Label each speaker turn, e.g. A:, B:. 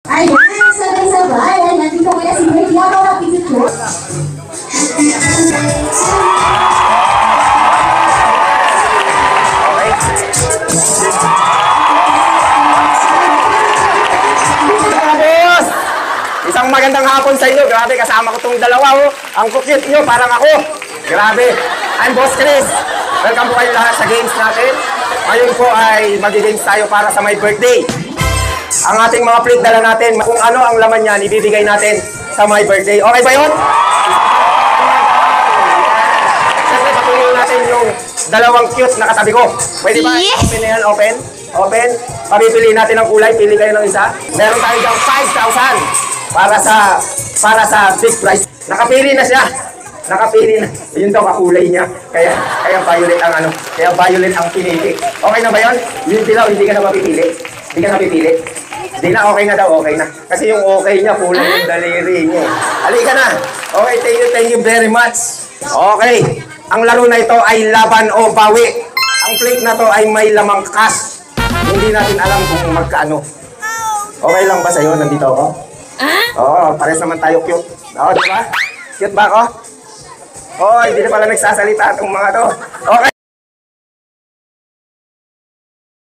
A: Ayan, sabay-sabay. Ayan, nandito ko na si Brady. Ako ang picture.
B: Isang magandang hapon sa inyo. Grabe, kasama ko tong dalawa. Oh. Ang cute nyo, parang ako. Grabe. I'm Boss Chris. Welcome po kayo lahat sa games natin. Ngayon po ay mag-games tayo para sa my birthday. Ang ating mga plate dala natin, kung ano ang laman niyan, ibibigay natin sa my birthday. Okay ba yun? Siyempre, patuloy natin yung dalawang cute na katabi ko. Pwede ba? Yes! Open na yan, open. Open. Papipiliin natin ang kulay. Pili kayo ng isa. Meron tayo dyan 5,000 para sa big prize. Nakapili na siya. Nakapili na. Yun daw kakulay niya. Kaya violet ang ano. Kaya violet ang pinili. Okay na ba yun? Yun dilaw, hindi ka na mapipili. Hindi ka na pipili. Hindi na, okay na daw, okay na. Kasi yung okay niya, kulang yung daliri niya. Halika na. Okay, thank you very much. Okay. Ang laro na ito ay laban o bawi. Ang plate na to ay may lamang cash. Hindi natin alam kung magkano. Okay lang ba sa'yo? Nandito ako? Oo, pares naman tayo cute. Oo, di ba? Cute ba ako? Oo, hindi na pala nagsasalita itong mga to. Okay.